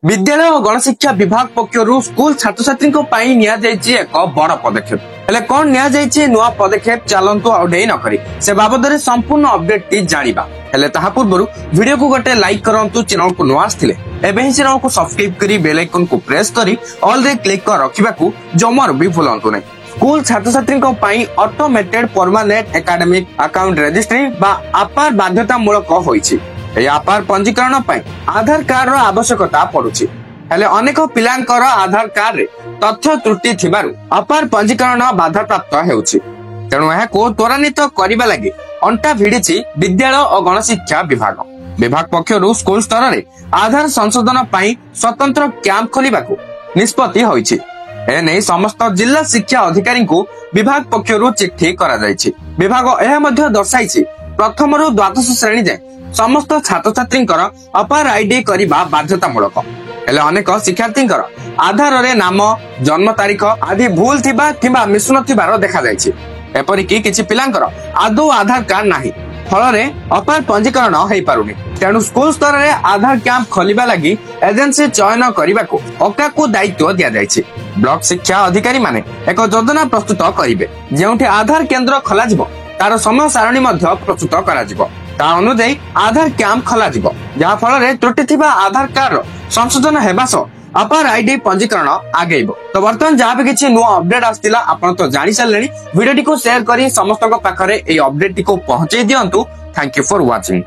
विद्यालय और गणशिक्षा विभाग पक्षर स्कूल छात्र छात्री एक बड़ पदक्षेप हेले कौन नुआ पदक्षेप चलतु आउे नक से बाबद संपूर्ण अपडेट टी जाना हेले ताहा पूर्व वीडियो को गोटे लाइक करंतु चैनल को नुआ आसथिले एबे ही चैनल को सब्सक्राइब करी बेल आइकन को प्रेस करी ऑल रे क्लिक कर रखिबाकू जमार भी भूलंतु नै। स्कूल छात्र छात्री automated permanent academic account registry बा आपार बाध्यतामूलक होईछि। आपार पंजीकरण पाई आधार कार्ड रो आवश्यकता पड़ुछि हेले अनेक पिलांकर आधार कार्ड रे तथ्य त्रुटि थिबारु आपार पंजीकरण बाधा प्राप्त हेउछि। तेणु एहाको त्वरान्वित करिबा लागि अंटा भिडिछि विद्यालय और गणशिक्षा विभाग पक्षरु स्कूल स्तर रे आधार संशोधन पाई स्वतंत्र कैंप खोलिबाकू निष्पत्ति होईछि। एने समस्त जिला शिक्षा अधिकारी को विभाग पक्षरु चिट्ठी करा जायछि। विभाग एहा मध्ये दर्शाइछि प्रथम रु द्वादश श्रेणी जाय समस्त छात्र छात्री अपार आईडी करबा बाध्यतामूलक हेले अनेक शिक्षार्थी आधार रे नाम जन्म तारीख आदि भूल थिबा किबा मिसुन थिबार देखा जायछि। एपरिकी किछि पिलांकर आदौ आधार कार्ड नाही फल रे अपार पंजीकरण हेई पारुनी। तेणु स्कूल स्तर रे आधार कैंप खोलिबा लागि एजेंसी चयन करबाकू ओका को दायित्व दिया जायछि। ब्लॉक शिक्षा अधिकारी माने एक योजना प्रस्तुत करिवे जेउठी आधार केंद्र खोला जिवो तार समय सारणी मध्ये प्रस्तुत करा जिवो ता अनुसार आधार कैंप खोला जिवो जहा फल रे त्रुटि थिबा आधार कार्ड संशोधन हेबा सो अपार आईडी पंजीकरण आगेइबो। तो वर्तमान जहाँ भी किसी नुआ अपडेट आस्तिला आपण तो जानि सारलेनी वीडियो टी को शेयर करी समस्त को पाखरे ए अपडेट टी को पहुंचे दियंतु। Thank you for watching.